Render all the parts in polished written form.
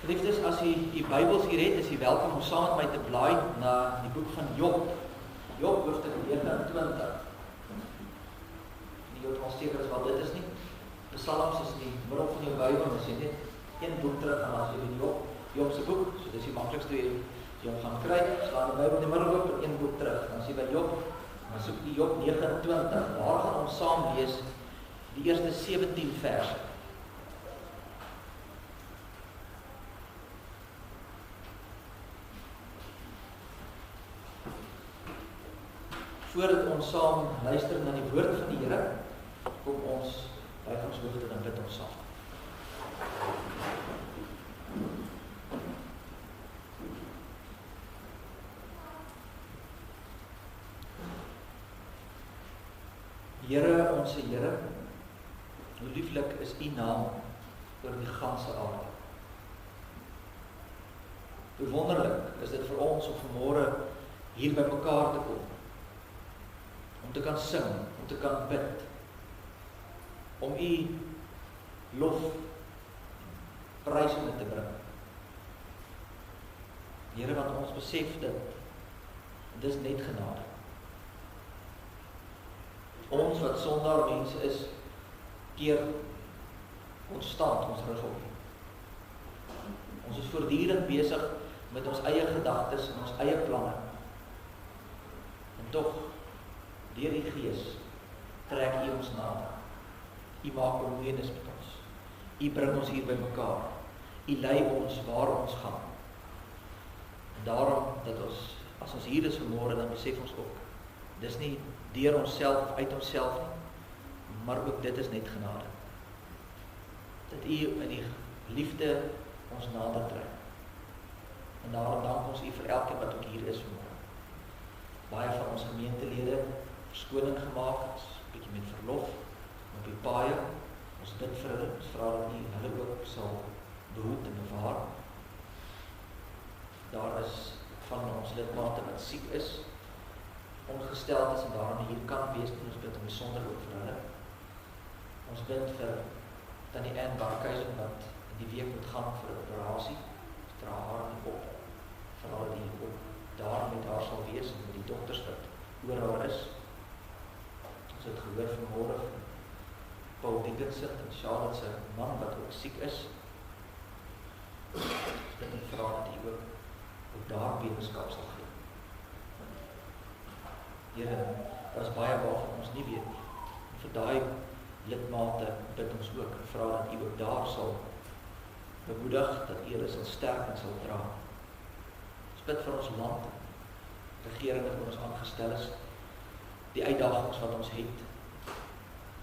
Liefdes, as jy die Bybels hier het, is jy welkom om saam met my te blaai na die boek van Job. Job hoofstuk 29. Nie ons seker is wat dit is nie. Psalms is in die middel van jou Bybel, as jy net een boek terug gaan, as jy die Job se boek, so dis die maklikste jy hom gaan kry, slaan die Bybel in die middel oop en een boek terug. Dan as jy by Job, dan soek die Job 29, daar gaan ons saam lees die eerste 17 verse. Voordat ons saam luister na die woord van die Here, kom ons buig ons hoofde en bid ons saam. Here, onse Here, hoe lieflik is U naam oor die ganse aarde. Hoe wonderlik is dit vir ons om vanmôre hier by mekaar te kom, om te kan sing, om te kan bid, om U lof, prysing te bring. Here, want ons besef dit is net genade. Ons wat sondaar mense is, keer konstant ons rug op. Ons is voortdurend besig met ons eie gedagtes en ons eie planne. En tog, deur die Gees trek U ons nader. U maak bemoeienis met ons. U bring ons hier by mekaar. U lei ons waar ons gaan. En daarom dat ons, as ons hier is vanmôre, dan besef ons ook, dis nie deur onsself of uit onsself nie, maar ook dit is net genade. Dat U in die liefde ons nader trek. En daarom dank ons U vir elkeen wat ook hier is vanmôre. Baie van ons gemeentelede verskoning gemaak, ons bietjie met verlof, op die paaie, ons bid vir hulle, ons vra dat U hulle ook sal behoed en bewaar. Daar is van ons lidmate wat siek is, ongesteld is en daarom hier kan wees, en ons bid besonder ook vir hulle. Ons bid vir Tannie Anne Barkhuizen wat in die week moet gaan vir 'n operasie, ons dra haar in op, vir haar die ook daar met haar sal wees, en met die dokters wat oor haar is. Ons het gehoor vanmôre van Paul Dickinson en Charlotte se man wat ook siek is. Dit en vra dat U ook daar wetenskap sal gee. Here, daar is baie waarvan ons nie weet nie. En vir daai lidmate bid ons ook en vra dat U ook daar sal bemoedig, dat U hulle sal sterk en sal dra. Ons bid vir ons land, regering wat ons aangestel is, die uitdagings wat ons het.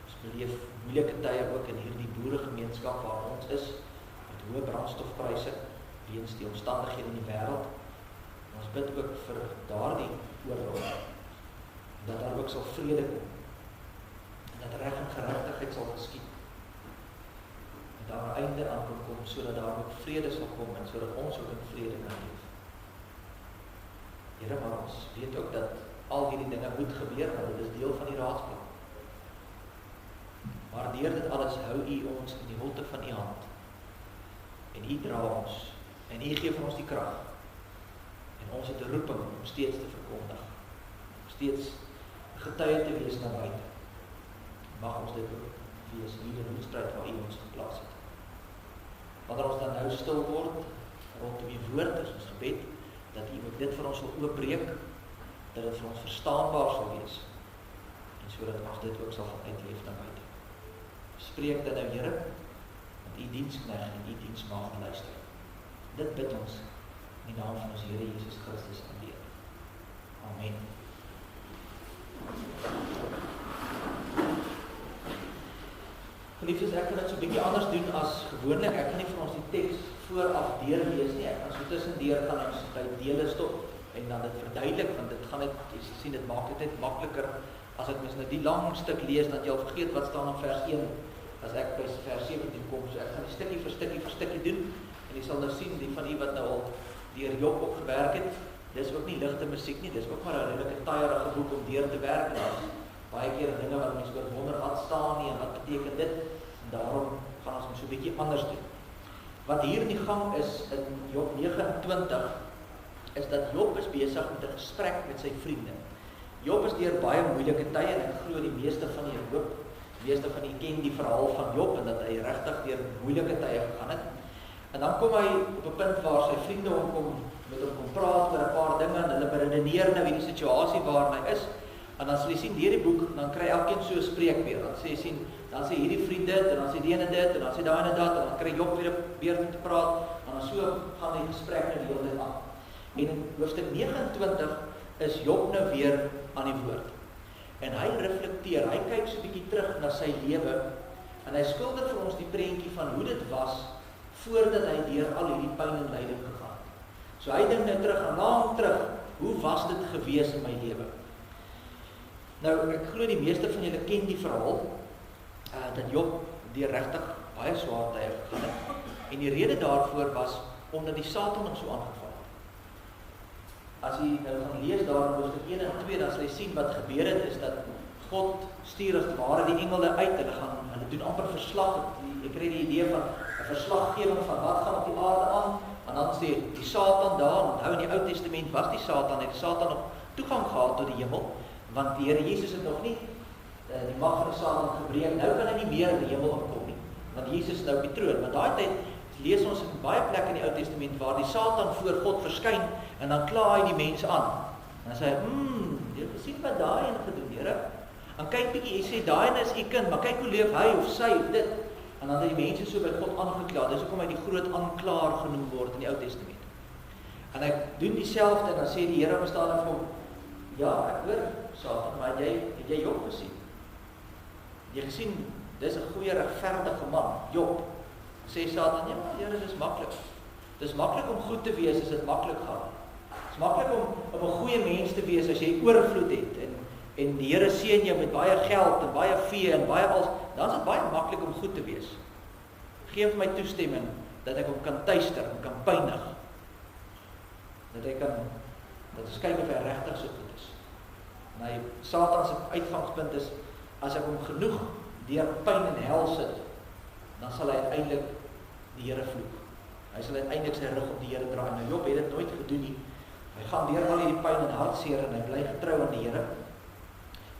Ons beleef moeilike tye ook in hierdie boeregemeenskap waar ons is, met hoë brandstofpryse, weens die omstandighede in die wêreld. En ons bid ook vir daardie oorlog, dat daar ook sal vrede kom, en dat reg en geregtigheid sal geskied, en daar 'n einde aan kan kom, sodat daar ook vrede sal kom, en sodat ons ook in vrede kan leef. Here, maar ons weet ook dat al hierdie dinge moet gebeur, want dit is deel van die raadsplan. Maar deur dit alles hou U ons in die holte van U hand, en U dra ons, en U gee vir ons die krag, en ons het 'n roeping om steeds te verkondig, steeds getuie te wees na buite. Mag ons dit ook wees in die wedstryd waar U ons geplaas het. Wanneer ons dan nou stil word rondom U woord, is ons gebed dat U ook dit vir ons sal oopbreek, dat dit vir ons verstaanbaar sal wees, en sodat ons dit ook sal gaan uitleef na buite. Spreek dan nou, Here, want U diensknegt en U diensmaagd luister. Dit bid ons in die naam van ons Here Jesus Christus aanbid. Amen. Geliefdes, ek kan dit so 'n bietjie anders doen as gewoonlik. Ek kan nie vir ons die teks vooraf deurlees nie. Ek kan so tussendeur gaan ons by dele stop en dan dit verduidelik, want dit gaan net, jy sien, dit maak dit net makliker as ek mens nou die lang stuk lees, dat jy al vergeet wat staan in vers 1, as ek by vers 17 kom. So ek gaan die stukkie vir stukkie doen, en jy sal nou sien, die van u wat nou al deur Job ook gewerk het, dis ook nie ligte musiek nie, dis ook maar 'n redelike taaiige boek om deur te werk, en daar's baie keer dinge wat mense oor wonder wat staan nie, en wat beteken dit, en daarom gaan ons so 'n bietjie anders doen. wat hier in die gang is in Job 29, is dat Job is besig met 'n gesprek met sy vriende. Job is deur baie moeilike tye en ek glo die meeste van julle ken die verhaal van Job en dat hy regtig deur moeilike tye gegaan het. En dan kom hy op 'n punt waar sy vriende met hom kom praat oor 'n paar dinge en hulle beredeneer nou hierdie situasie waarin hy is. En dan sal jy sien deur die boek, dan kry elkeen so 'n spreekbeurt. Dan sê hierdie vriend dit en dan sê die ene dit en dan sê daai ene dat en dan kry Job weer 'n beurt om te praat en dan so gaan die gesprek nou die hele tyd aan. En in hoofstuk 29 is Job nou weer aan die woord. En hy reflekteer, hy kyk so 'n bietjie terug na sy lewe en hy skilder vir ons die prentjie van hoe dit was voordat hy deur al hierdie pyn en lyding gegaan het. So hy dink nou terug, en lank terug, hoe was dit gewees in my lewe? Nou, ek glo die meeste van julle ken die verhaal, dat Job deur regtig baie swaar tye gegaan het. En die rede daarvoor was, omdat die Satan hom so aangeval het. As jy nou gaan lees daar in hoofstuk 1 en 2, dan sal jy sien wat gebeur het, is dat God stuur as ware die engele uit, hulle doen amper verslag, ek kry die idee van 'n verslaggewing van wat gaan op die aarde aan, en dan sê die Satan daar, onthou in die Ou Testament was die Satan nog toegang gehad tot die hemel, want die Here Jesus het nog nie die mag van die Satan gebreek, nou kan hy nie meer in die hemel opkom nie, want Jesus is nou op die troon, maar daai tyd lees ons in baie plekke in die Ou Testament waar die Satan voor God verskyn en dan kla hy die mense aan. En dan sê hy, jy het gesien wat daai een gedoen, Here? En kyk bietjie, hy sê daai een is u kind, maar kyk hoe leef hy of sy of dit. En dan het die mense so by God aangekla. Dis hoekom hy die groot aanklaer genoem word in die Ou Testament. En hy doen dieselfde en dan sê die Here bestaan dan vir hom, ja, ek hoor Satan, maar het jy Job gesien? Jy gesien, dis 'n goeie regverdige man, Job. Sê Satan, ja, Here, dis maklik. Dis maklik om goed te wees as dit maklik gaan. Dis maklik om 'n goeie mens te wees as jy oorvloed het en die Here seën jou met baie geld en baie vee en baie als, dan is dit baie maklik om goed te wees. Geef my toestemming dat ek hom kan tuister en kan pynig. Dat ons kyk of hy regtig so goed is. En Satan se uitgangspunt is, as ek hom genoeg deur pyn en hel sit, dan sal hy uiteindelik die Here vloek. Hy sal uiteindelik sy rug op die Here draai. Nou Job het dit nooit gedoen nie. Hy gaan deur al hierdie pyn en hartseer en hy bly getrou aan die Here.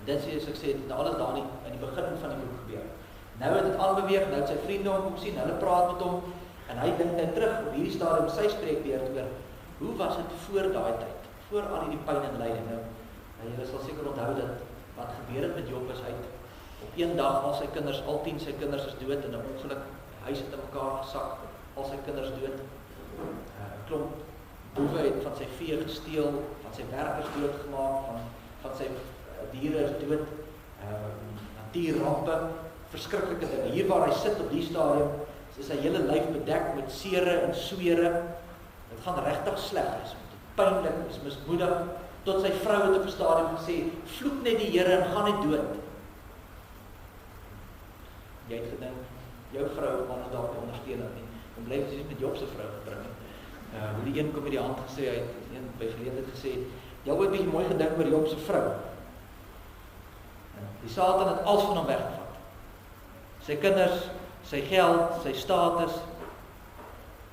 En dit sê, as ek sê, dit alles daar in die begin van die boek gebeur. Nou het dit aanbeweeg, nou het sy vriende hom kom sien, hulle praat met hom, en hy dink nou terug op hierdie stadium sy spreekbeurt oor, hoe was dit voor daai tyd, voor al hierdie pyn en lyding? Nou, julle sal seker onthou dat wat gebeur het met Job is uit op een dag al sy kinders, al 10 sy kinders is dood in 'n ongeluk, huis het in mekaar gesak, al sy kinders dood. 'n Klomp boewe het van sy vee gesteel, van sy werkers doodgemaak, van sy diere is dood, natuurrampe, verskriklike dinge. Hier waar hy sit op die stadium, is sy hele lyf bedek met sere en swere. Dit gaan regtig sleg, hy is pynlik, hy is mismoedig, tot sy vrou het op 'n stadium gesê, vloek net die Here en gaan net dood. Jy het gedink, jou vrou gaan ons dalk ondersteun dat nie. Dan bly jy met Job se vrou gebring. Hoe die een kom met die hand gesê, hy het een by geleentheid gesê, jy het bietjie mooi gedink oor Job se vrou. Die Satan het alles van hom weggevat. Sy kinders, sy geld, sy status,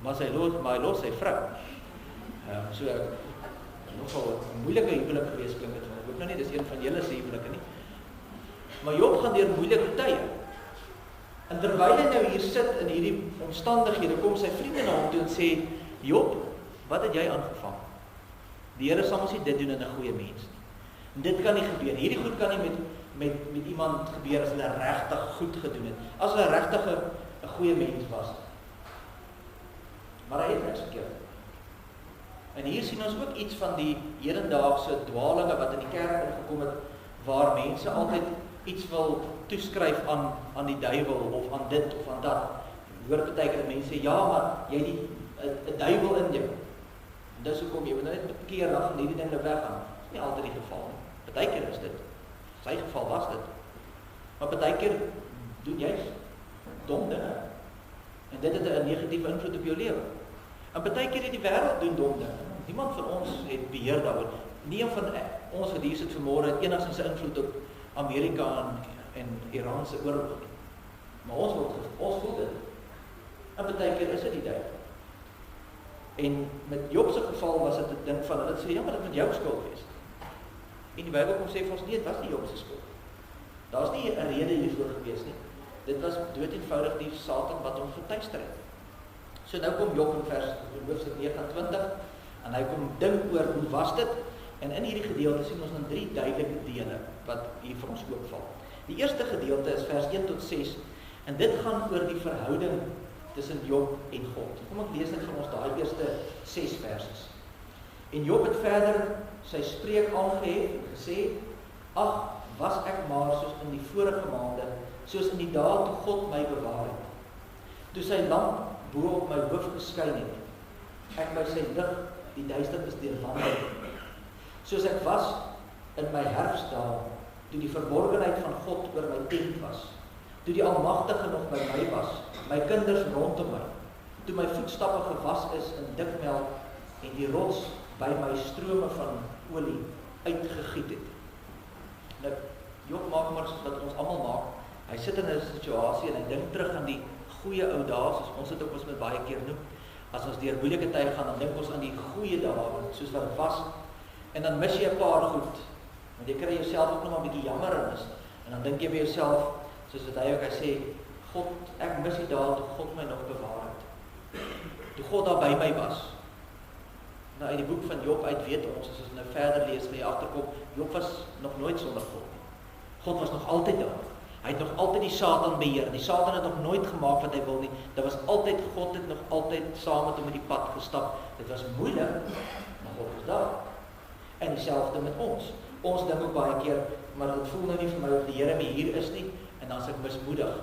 maar hy los sy vrou. So nogal 'n moeilike huwelik gewees klink dit. Ek hoop nou nie dis een van julle se huwelike nie. Maar Job gaan deur moeilike tye. En terwyl hy nou hier sit in hierdie omstandighede, kom sy vriende na hom toe en sê, Job, wat het jy aangevang? Die Here sal mos nie dit doen in 'n goeie mens nie. En dit kan nie gebeur. Hierdie goed kan nie met iemand gebeur as hulle regtig goed gedoen het. As hulle regtig 'n goeie mens was. Maar hy het niks verkeerd. En hier sien ons ook iets van die hedendaagse dwalinge wat in die kerk ingekom het, waar mense altyd iets wil toeskryf aan die duiwel of aan dit of aan dat. Jy hoor baie keer mense sê, ja, maar jy het 'n duiwel in jou. En dis hoekom jy moet net bekeer dan van hierdie dinge weggaan. Dis nie altyd die geval nie. Baie keer is dit. Sy geval was dit. Maar baie keer doen jy dom dinge. En dit het 'n negatiewe invloed op jou lewe. En baie keer het die wêreld doen dom dinge. Niemand van ons het beheer daaroor. Nie een van ons wat hier sit vanmôre het enigstens 'n invloed op Amerika en Iran se oorlog nie. Maar ons voel dit. En baie keer is dit die duiwel. En met Job se geval was dit 'n ding van hulle sê ja, maar dit moet jou skuld wees. En die Bybel kom sê vir ons nee, dit was nie Job se skuld. Daar's nie 'n rede hiervoor gewees nie. Dit was dood eenvoudig die Satan wat hom getuister het. So nou kom Job in hoofstuk 29 en hy kom dink oor hoe was dit? En in hierdie gedeelte sien ons dan 3 duidelike dele wat hier vir ons oopval. Die eerste gedeelte is vers 1 tot 6 en dit gaan oor die verhouding tussen Job en God. Kom ek lees net vir ons daai eerste 6 verses. En Job het verder sy spreek aangehef en gesê: "Ag, was ek maar soos in die vorige maande, soos in die dae toe God my bewaar het. Toe sy lamp bo op my hoof geskyn het, ek by sy lig die duisternis deurwandel. Soos ek was in my herfsdae, toe die verborgenheid van God oor my tent was, toe die Almagtige nog by my was, my kinders rondom my, toe my voetstappe gewas is in dik melk en die rots by my strome van olie uitgegiet het." Nou, Job maak maar wat ons almal maak. Hy sit in 'n situasie en hy dink terug aan die goeie ou dae, soos ons dit ook ons met baie keer noem. As ons deur moeilike tye gaan, dan dink ons aan die goeie dae, soos wat dit was. En dan mis jy 'n paar goed. Want jy kry jouself ook nog maar 'n bietjie jammer in is. En dan dink jy by jouself, soos wat hy ook sê, God, ek mis die dae toe God my nog bewaar het. Toe God daar by my was. Nou uit die boek van Job uit weet ons, as ons nou verder lees, gaan jy agterkom, Job was nog nooit sonder God nie. God was nog altyd daar. Hy het nog altyd die Satan beheer. Die Satan het nog nooit gemaak wat hy wil nie. Dit was altyd, God het nog altyd saam met hom met die pad gestap. Dit was moeilik, maar God was daar. En dieselfde met ons. Ons dink ook baie keer, maar dit voel nou nie vir my of die Here nie hier is nie, en dan is ek mismoedig.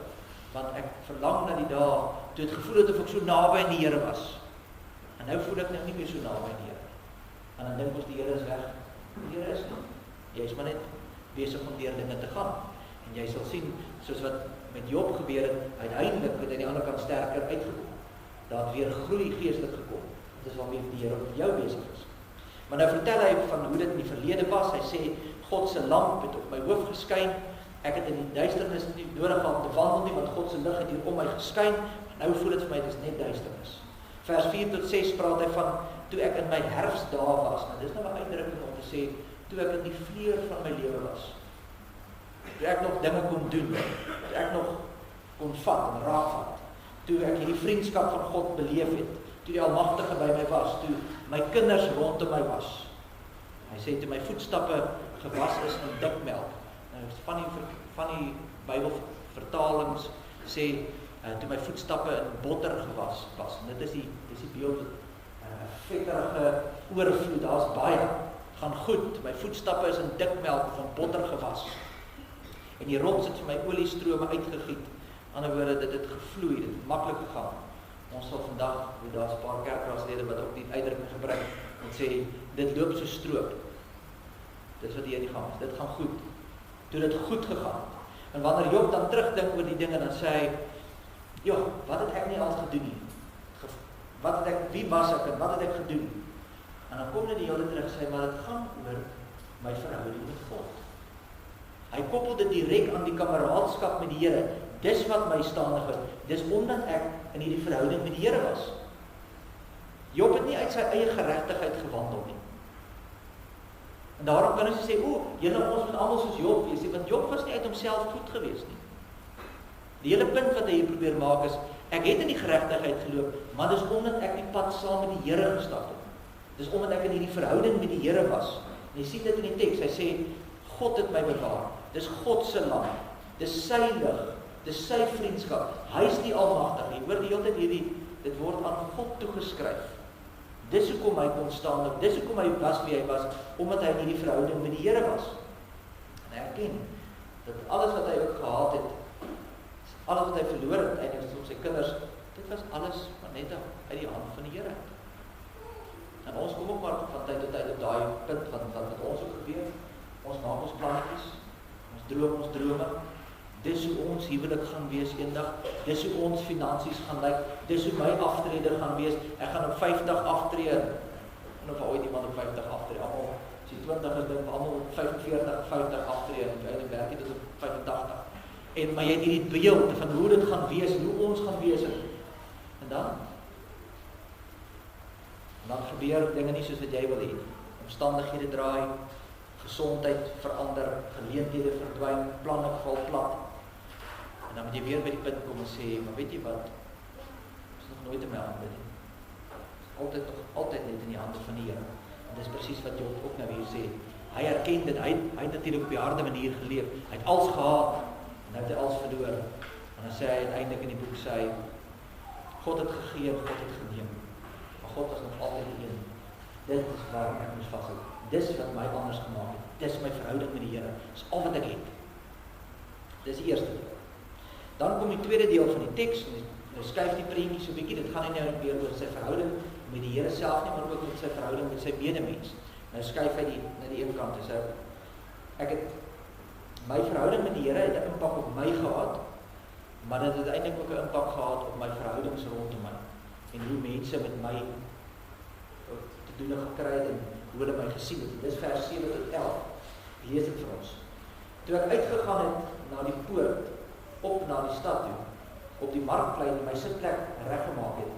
Want ek verlang na die dae, toe het gevoel het of ek so naby aan die Here was. En nou voel ek nou nie meer so naby aan die Here. En dan dink ons die Here is weg. Die Here is nie. Jy is maar net besig om deur dinge te gaan. En jy sal sien, soos wat met Job gebeur het, uiteindelik het hy aan die ander kant sterker uitgekom. Daar het weer groei geestelik gekom. Dit is waarmee die Here op jou besig is. Maar nou vertel hy van hoe dit in die verlede was. Hy sê, God se lamp het op my hoof geskyn. Ek het in die duisternis nie nodig gehad te wandel nie, want God se lig het hier om my geskyn. Nou voel dit vir my, dit is net duisternis. Vers 4 tot 6 praat hy van, toe ek in my herfsdae was. Nou, dit is nou 'n uitdrukking om te sê, toe ek in die vleur van my lewe was. Toe ek nog dinge kon doen, toe ek nog kon vat en raakvat, toe ek hierdie vriendskap van God beleef het, toe die Almagtige by my was, toe my kinders rondom my was. Hy sê, toe my voetstappe gewas is in dik melk. Nou, van die Bybelvertalings sê, toe my voetstappe in botter gewas was. En dit is die beeld, vetterige oorvloed, daar's baie, gaan goed, my voetstappe is in dik melk van botter gewas. En die rots het vir my oliestrome uitgegiet. Aan die ander woorde, dit het gevloei, dit het maklik gegaan. Ons sal vandag, daar's 'n paar kerkraadslede wat ook die uitdrukking gebruik, en sê, dit loop so stroop. Dit is wat hier in die gang is, dit gaan goed. Toe dit goed gegaan. En wanneer Job dan terugdink oor die dinge, dan sê hy, joh, wat het ek nie al gedoen nie? Wie was ek en wat het ek gedoen? En dan kom dit die hele terug sê, maar dit gaan oor my verhouding met God. Hy koppel dit direk aan die kameraadskap met die Here. Dis wat my staande was. Dis omdat ek in hierdie verhouding met die Here was. Job het nie uit sy eie geregtigheid gewandel nie. En daarom kan ons sê, ons moet almal soos Job wees, want Job was nie uit homself goed gewees nie. Die hele punt wat hy hier probeer maak is, ek het in die geregtigheid geloop, maar dis omdat ek die pad saam met die Here gestap het. Dis omdat ek in hierdie verhouding met die Here was. En jy sien dit in die teks, hy sê, God het my bewaar. Dis God se lamp. Dis sy lig. Dis sy vriendskap. Hy is die Almagtige. Jy hoor die hele tyd dit word aan God toegeskryf. Dis hoekom hy kon staan, dis hoekom hy was wie hy was, omdat hy in hierdie verhouding met die Here was. En hy erken dat alles wat hy ook gehad het, alles wat hy verloor het, eintlik om sy kinders, dit was alles maar net uit die hand van die Here. En ons kom ook maar van tyd tot tyd op daai punt wat met ons ook gebeur. Ons maak ons plannetjies, ons droom ons drome. Dis hoe ons huwelik gaan wees eendag. Dis hoe ons finansies gaan lyk. Dis hoe my aftrede gaan wees. Ek gaan op 50 aftree. En of ooit iemand op 50 aftree. Almal, as jy 20 is, dink almal op 45, 50 aftree. En jy werk dit op 85. En maar jy het hierdie beeld van hoe dit gaan wees, hoe ons gaan wees. En En dan gebeur dinge nie soos wat jy wil hê. Omstandighede draai, gesondheid verander, geleenthede verdwyn, planne val plat. En dan moet jy weer by die punt kom en sê, maar weet jy wat? Is nog nooit in my hande nie. Altyd net in die hande van die Here. En dis presies wat Job ook nou hier sê. Hy erken dit, hy het natuurlik op die harde manier geleef. Hy het alles gehad en nou het hy alles verloor. En dan sê hy uiteindelik in die boek sê hy, God het gegee, God het geneem. Maar God was nog altyd die een. Dit is waarom ek moes vashou. Dis wat my anders gemaak het. Dis my verhouding met die Here. Dis al wat ek het. Dis die eerste deel. Dan kom die tweede deel van die teks. Nou skuif die prentjie so 'n bietjie. Dit gaan nie nou weer oor sy verhouding met die Here self nie, maar ook met sy verhouding met sy medemens. Nou skuif hy na die een kant. So my verhouding met die Here het 'n impak op my gehad, maar dit het eintlik ook 'n impak gehad op my verhoudings rondom my en hoe mense met my te doen gekry het en hoe hulle my gesien het. Dis vers 7 tot 11. Lees dit vir ons. Toe ek uitgegaan het na die poort, op na die stad toe, op die markplein my sitplek reggemaak het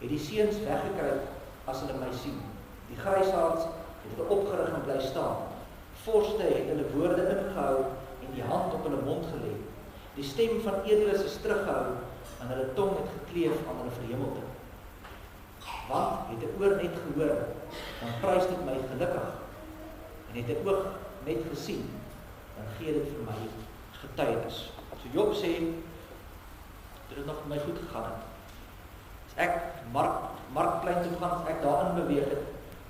die seuns weggekruip as hulle my sien. Die grysaards het hulle opgerig en bly staan. Vorste het hulle woorde ingehou en die hand op hulle mond gelê. Die stem van edeles is teruggehou en hulle tong het gekleef aan hulle verhemelte. Want het 'n oor net gehoor, dan prys dit my gelukkig. En het 'n oog net gesien, dan gee dit vir my getuienis. So Job sê, dit nog met my goed gegaan het. As ek markplein toe gaan, as ek daarin beweeg het,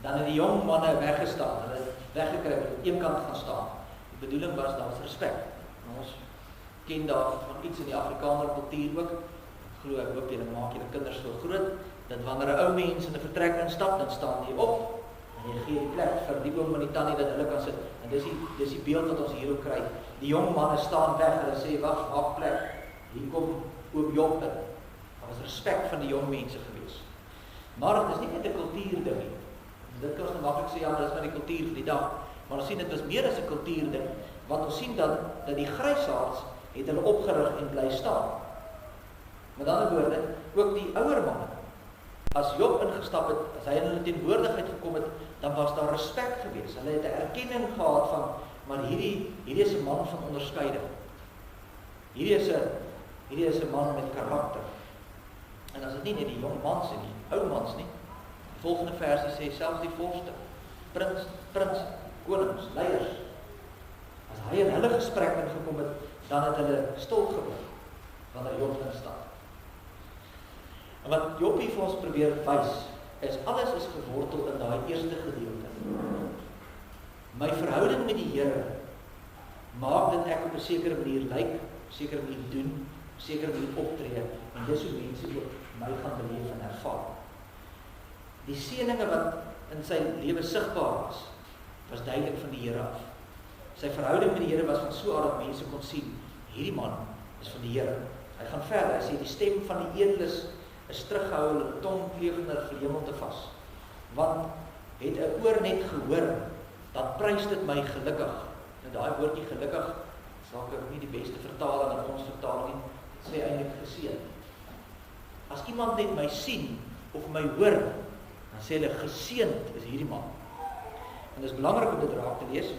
dan het die jong manne weggestaan, hulle het weggekruip, op een kant gaan staan. Die bedoeling was, daar was respek. En ons ken daarvan iets in die Afrikaner kultuur ook. Ek hoop julle maak julle kinders so groot, dat wanneer 'n ou mens in 'n vertrek instap, dan staan jy op, en jy gee die plek vir die oom en die tannie dat hulle kan sit. En dis die beeld wat ons hierop kry. Die jong manne staan weg, hulle sê, wag, maak plek. Hier kom oom Job in. Daar was respek van die jong mense gewees. Maar dit is nie net 'n kultuurding nie. Dit kan ons maklik sê, ja, maar dit is maar die kultuur van die dag. Maar ons sien, dit was meer as 'n kultuurding, want ons sien dat die grysaards het hulle opgerig en bly staan. Met ander woorde, ook die ouer manne. As Job ingestap het, as hy in hulle teenwoordigheid gekom het, dan was daar respek gewees. Hulle het 'n erkenning gehad van, maar hierdie is 'n man van onderskeiding. Hierdie is 'n man met karakter. En as dit nie net die jong mans en die ou mans nie. Die volgende versie sê selfs die vorste, prins, konings, leiers. As hy in hulle gesprek ingekom het, dan het hulle stil gebly wanneer Job instap. En wat Job hier vir ons probeer wys, is alles is gewortel in daai eerste gedeelte. My verhouding met die Here maak dat ek op 'n sekere manier lyk, op 'n sekere manier doen, op 'n sekere manier optree, en dis hoe mense ook my gaan beleef en ervaar. Die seëninge wat in sy lewe sigbaar was duidelik van die Here af. Sy verhouding met die Here was van so aard dat mense kon sien, hierdie man is van die Here. Hy gaan verder, hy sê die stem van die edeles is teruggehou, hulle tong kleef in hulle verhemelte vas. Want het 'n oor net gehoor, dan prys dit my gelukkig. En daai woordjie gelukkig, dalk nie die beste vertaling in ons vertaling nie, dit sê eintlik geseën. As iemand net my sien of my hoor, dan sê hulle geseënd is hierdie man. En dit is belangrik om dit raak te lees,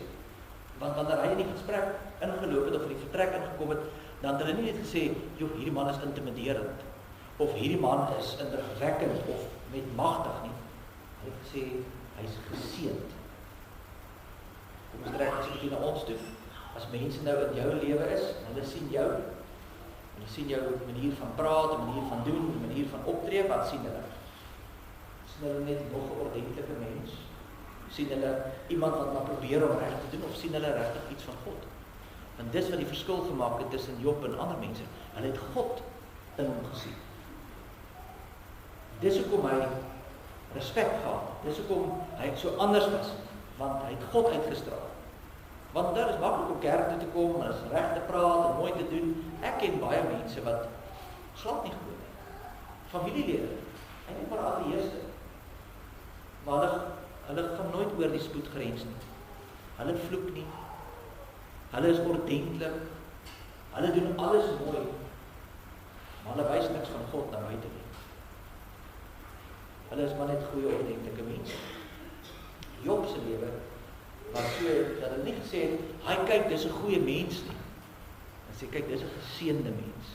want wanneer hy in die gesprek ingeloop het of in die vertrek ingekom het, dan het hulle nie net gesê, joh, hierdie man is intimiderend, of hierdie man is indrukwekkend of met magtig nie. Hy het gesê, hy is geseënd. Kom ons trek ons 'n bietjie na ons toe. As mense nou in jou lewe is, hulle sien jou, hulle sien jou manier van praat, 'n manier van doen, 'n manier van optree, wat sien hulle? Sien hulle net nog 'n ordentlike mens? Sien hulle iemand wat maar probeer om reg te doen, of sien hulle regtig iets van God? Want dis wat die verskil gemaak het tussen Job en ander mense. Hulle het God in hom gesien. Dis hoekom hy respek gehad. Dis hoekom hy so anders was, want hy het God uitgestraal. Want daar is maklik om kerk toe te kom, en is reg te praat en mooi te doen. Ek ken baie mense wat glad nie goed het. Familielede, eintlik maar ateïste. Maar hulle gaan nooit oor die spoedgrens nie. Hulle vloek nie. Hulle is ordentlik. Hulle doen alles mooi. Maar hulle wys niks van God na buite nie. Hulle is maar net goeie ordentlike mense. Job se lewe was so dat hulle nie gesê het, hy kyk, dis 'n goeie mens nie. Hulle sê, kyk, dis 'n geseënde mens.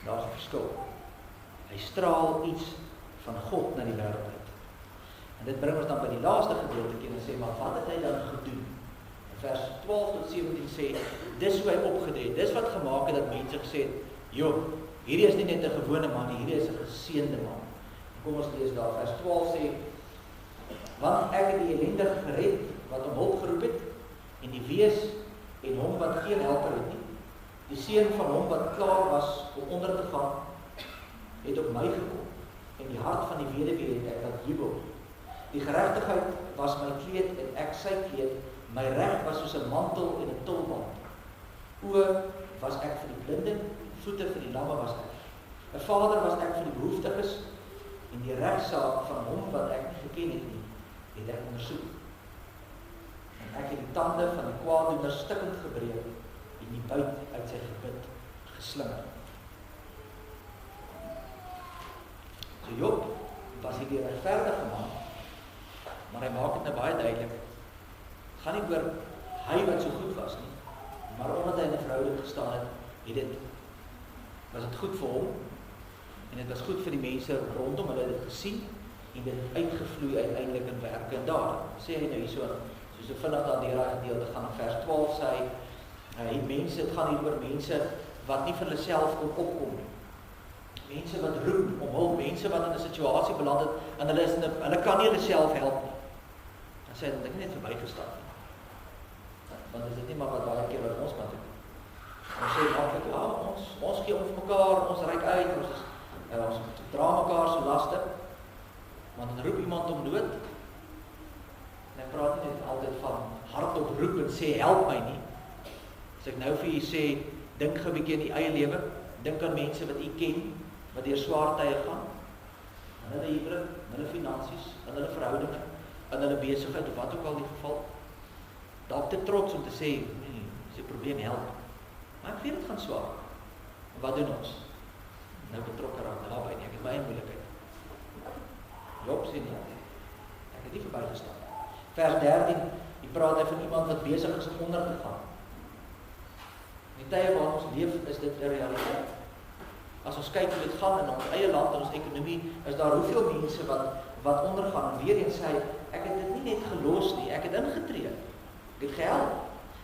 Daar's 'n verskil. Hy straal iets van God na die wêreld uit. En dit bring ons dan by die laaste gedeelte en sê, maar wat het hy dan gedoen? In vers 12 tot 17 sê, dis hoe hy opgetree het. Dis wat gemaak het dat mense gesê het, joh, hierdie is nie net 'n gewone man nie, hierdie is 'n geseënde man. Kom ons lees daar, vers 12 sê, want ek het die ellendige gered, wat om hulp geroep het, en die wees, en hom wat geen helper het nie, die seun van hom wat klaar was om onder te gaan, het op my gekom, en die hart van die weduwee het ek laat jubel. Die geregtigheid was my kleed, en ek sy kleed, my reg was soos 'n mantel en 'n tulband. Oë was ek vir die blinde, voete vir die lamme was ek. 'n Vader was ek vir die behoeftiges, en die regsaak van hom wat ek nie geken het nie, het ek ondersoek. En ek het die tande van die kwaaddoener stikkend gebreek, en die buit uit sy gebit geslinger. So Job was hier die regverdige man, maar hy maak dit nou baie duidelik. Gaan nie oor hy wat so goed was nie, maar omdat hy in 'n verhouding gestaan het, was dit goed vir hom, en dit was goed vir die mense rondom, hulle het dit gesien, en dit het uitgevloei uiteindelik in werke en dade. Sê hy nou hierso, soos so vinnig dan deur daai gedeelte gaan in vers 12 sê hy, mense, het gaan hier oor mense wat nie vir hulle self kon opkom nie. Mense wat roep om hulp, mense wat in 'n situasie beland het, en hulle kan nie hulle self help nie. Dan sê hy, dit het net verbygestaan nie. Want is dit nie maar wat baie keer wat ons maar doen. Ons sê maklik, ja, ons gee om vir mekaar, ons reik uit, ons dra mekaar so laste, want dan roep iemand om nood, en ek praat nie net altyd van hardop roep en sê, help my nie. As ek nou vir u sê, dink gou 'n bietjie in die eie lewe, dink aan mense wat u ken, wat deur swaar tye gaan, in hulle huwelik, in hulle finansies, in hulle verhoudinge, in hulle besigheid, of wat ook al die geval, dalk te trots om te sê, nee, dis 'n probleem, help. Maar ek weet dit gaan swaar. En wat doen ons? Nou betrokke raak daarby nie, ek het my eie moeilikheid. Job sê nie, ek het nie verbygestaan. Vers 13, die praat hy van iemand wat besig is om onder te gaan. In die tye waar ons leef, is dit 'n realiteit. As ons kyk hoe dit gaan in ons eie land en ons ekonomie, is daar hoeveel mense wat ondergaan. En weer eens sê hy, ek het dit nie net gelos nie, ek het ingetree. Ek het gehelp.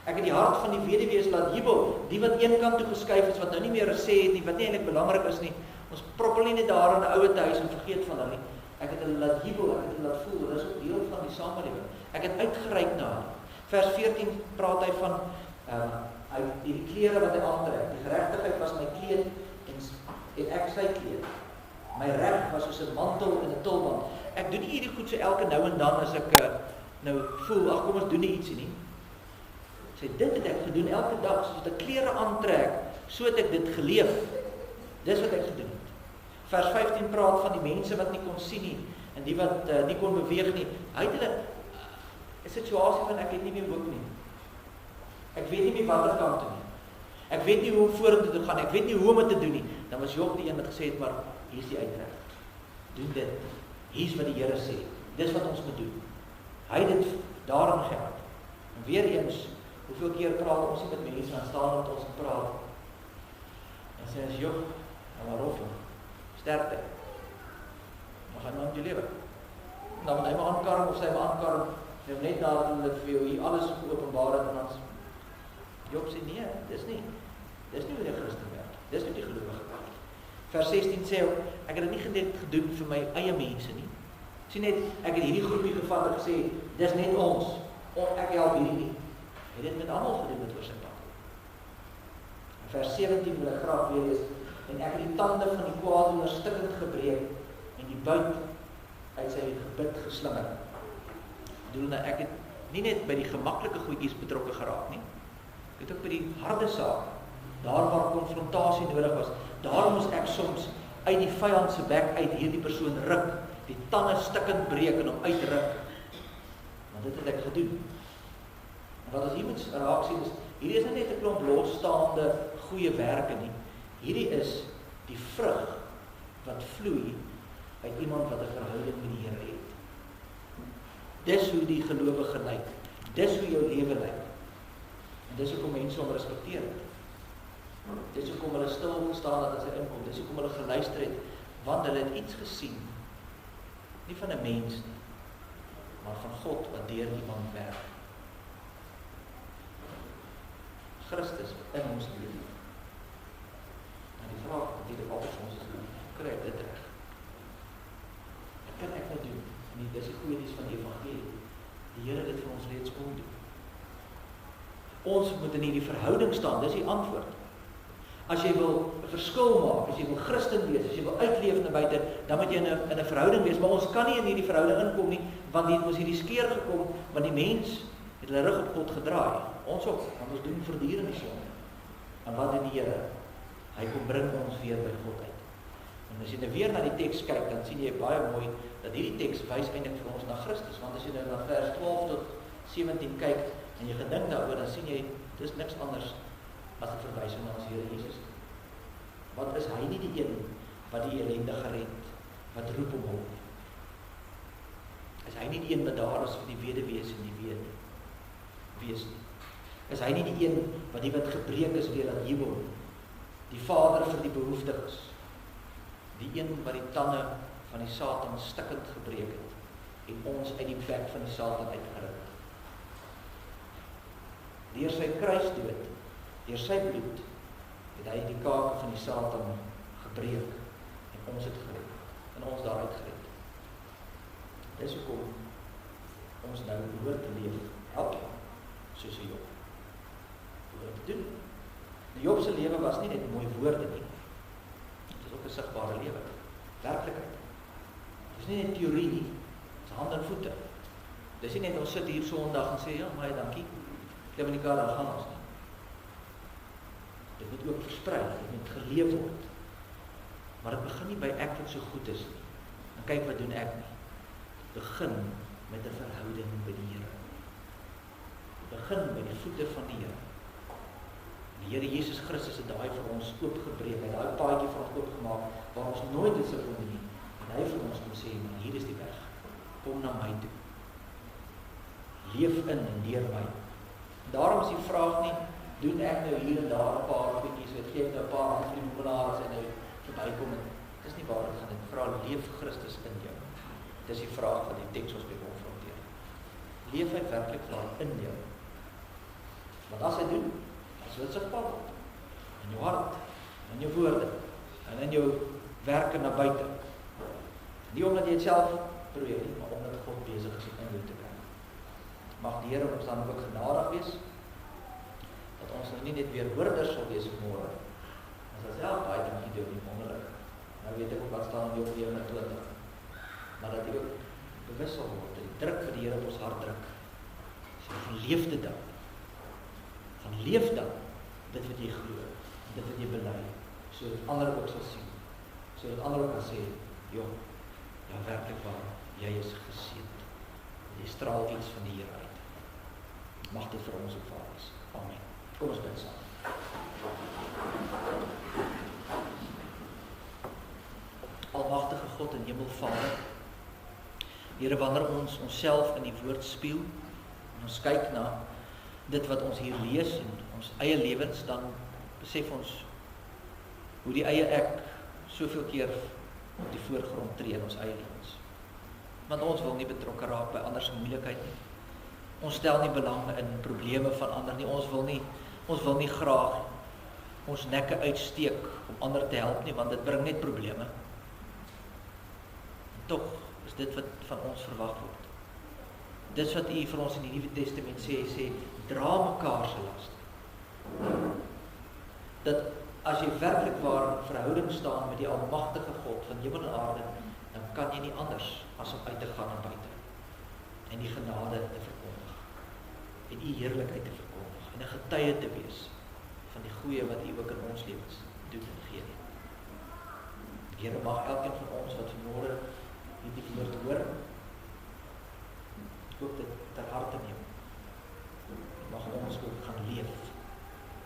Ek het die hart van die weduwees laat jubel, die wat een kant toe geskuif is, wat nou nie meer 'n sê het nie, wat nie eintlik belangrik is nie. Ons proppel nie net daar in 'n ouer huis en vergeet van hulle nie. Ek het hulle laat jubel, ek het hulle laat voel, hulle is ook deel van die samelewing. Ek het uitgereik na hulle. Vers 14 praat hy van die klere wat hy aantrek. Die geregtigheid was my kleed en ek sy kleed. My reg was soos 'n mantel en 'n tulband. Ek doen nie hierdie goed so elke nou en dan as ek nou voel, ag kom ons doen nie ietsie nie. Sê dit het ek gedoen elke dag, soos ek klere aantrek, so het ek dit geleef. Dis wat ek gedoen het. Vers 15 praat van die mense wat nie kon sien nie, en die wat nie kon beweeg nie. Hy het hulle 'n situasie van ek het nie meer hoop nie. Ek weet nie meer watter kant toe nie. Ek weet nie hoe om vorentoe te gaan, ek weet nie hoe om dit te doen nie. Dan was Job die een wat gesê het, maar hier is die uitweg. Doen dit. Hier is wat die Here sê. Dis wat ons moet doen. Hy het dit daarin gehad. En weer eens, hoeveel keer praat ons nie met mense en staan met ons en praat. En sê as Job, maar rof, sterkte. Maar gaan nou met jou lewe. Dan moet hy maar aankarm of sy maar aankarm, net nadat hulle vir jou hier alles openbaar het en ons. Job sê nee, dis nie hoe die Christen werk. Dis nie die gelowige werk. Vers 16 sê, ek het dit nie net gedoen vir my eie mense nie. Sien net, ek het hierdie groepie gevat en gesê, dis net ons, ek help hierdie nie. Hy het dit met almal gedoen met oor sy pad. Vers 17 wil ek graag weer lees, en ek het die tande van die kwaaddoener stikkend gebreek en die buit uit sy gebit geslinger. Bedoel nou, ek het nie net by die gemaklike goedjies betrokke geraak nie. Ek het ook by die harde saak, daar waar konfrontasie nodig was, daar moes ek soms uit die vyand se bek uit hierdie persoon ruk, die tande stikkend breek en hom uitruk. Maar dit het ek gedoen. En wat as hier moet raak sien is, hierdie is nie net 'n klomp losstaande goeie werke nie. Hierdie is die vrug wat vloei uit iemand wat 'n verhouding met die Here het. Dis hoe die gelowige lyk. Dis hoe jou lewe lyk. En dis hoekom mense hom respekteer het. Dis hoekom hulle stil gestaan het as hy inkom. Dis hoekom hulle geluister het, want hulle het iets gesien. Nie van 'n mens nie, maar van God wat deur iemand werk. Christus in ons lewe. En die vraag natuurlik altyd vir ons is, hoe kry ek dit reg? Wat kan ek nou doen? Nee, dis die goeie nuus van die evangelie. Die Here het dit vir ons reeds kom doen. Ons moet in hierdie verhouding staan, dis die antwoord. As jy wil 'n verskil maak, as jy wil Christen wees, as jy wil uitleef na buite, dan moet jy in 'n verhouding wees, maar ons kan nie in hierdie verhouding inkom nie, want dit moes hierdie skeer gekom, want die mens het hulle rug op God gedraai. Ons ook, want ons doen voortdurend die sonde. En wat doen die Here? Hy kom bring ons weer by God uit. En as jy nou weer na die teks kyk, dan sien jy baie mooi dat hierdie teks wys eintlik vir ons na Christus, want as jy nou na vers 12 tot 17 kyk en jy gedink daaroor, dan sien jy dis niks anders as 'n verwysing na ons Here Jesus. Want is hy nie die een wat die ellendige red, wat roep om hom? Is hy nie die een wat daar is vir die weduwees en die wees nie? Is hy nie die een wat die wat gebreek is weer laat jubel? Die Vader vir die behoeftiges. Die een wat die tande van die Satan stikkend gebreek het en ons uit die bek van die Satan uitgeruk. Deur sy kruisdood, deur sy bloed, het hy die kake van die Satan gebreek en ons het gered, en ons daaruit gered. Dis hoekom ons nou behoort te leef, elkeen, soos Job. Behoort te doen. Die Job se lewe was nie net mooi woorde nie. Dit is ook 'n sigbare lewe, werklikheid. Dit is nie net teorie nie, dit is hand en voete. Dis nie net ons sit hier Sondag en sê, ja, maar dankie, klim in die kar, dan gaan ons nie. Dit moet ook versprei, dit moet geleef word. Maar dit begin nie by ek wat so goed is nie. En kyk wat doen ek nie. Dit begin met 'n verhouding by die Here. Dit begin by die voete van die Here. Die Here Jesus Christus het daai vir ons oopgebreek, hy het daai paadjie vir ons oopgemaak, waar ons nooit dit sou kon doen nie. En hy vir ons kom sê, hier is die weg, kom na my toe. Leef in en deur my. Daarom is die vraag nie, doen ek nou hier en daar 'n paar goedjies, wat gee ek nou 'n paar aan vir die molenaars en nou verbykom. Dis nie waar dit gaan, dit vra leef Christus in jou. Dis die vraag wat die teks ons mee konfronteer. Leef hy werklik waar in jou? Want as hy doen, sal dit sigbaar word. In jou hart, in jou woorde, en in jou werke na buite. Nie omdat jy dit self probeer nie, maar omdat God besig is om in jou te werk. Mag die Here ons dan ook genadig wees, dat ons nou nie net weer hoorders sal wees môre. As ja, baie dankie doen nie wonderlik. Nou weet ek ook wat staan in Job 29. Maar dat jy ook bewus sal word, die druk vir die Here op ons hart druk. So van leef dit dan. Van leef dan dit wat jy glo, dit wat jy bely, sodat ander ook sal sien. Sodat ander ook kan sê, joh, ja werklik waar, jy is geseënd. Jy straal iets van die Here uit. Mag dit vir ons ook waar wees. Amen. Kom ons bid saam. Almagtige God en Hemelvader, Here, wanneer ons onsself in die woord spieël en ons kyk na dit wat ons hier lees in ons eie lewens, dan besef ons hoe die eie ek soveel keer op die voorgrond tree in ons eie lewens. Want ons wil nie betrokke raak by ander se moeilikheid nie. Ons stel nie belang in probleme van ander nie. Ons wil nie graag ons nekke uitsteek om ander te help nie, want dit bring net probleme. En tog is dit wat van ons verwag word. Dis wat U vir ons in die Nuwe Testament sê, dra mekaar se laste. Dat as jy werklik waar in verhouding staan met die almagtige God van hemel en aarde, dan kan jy nie anders as om uit te gaan na buite en die genade te verkondig en U heerlikheid te verkondig en 'n getuie te wees van die goeie wat U ook in ons lewens doen en gee. Here, mag elkeen van ons wat vanmôre hierdie woord hoor, ook dit ter harte neem. Mag ons ook gaan leef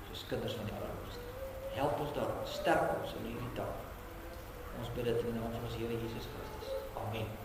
soos kinders van die Allerhoogste. Help ons daar, sterk ons in hierdie dag Ons bid dit in die naam van ons Here Jesus Christus. Amen.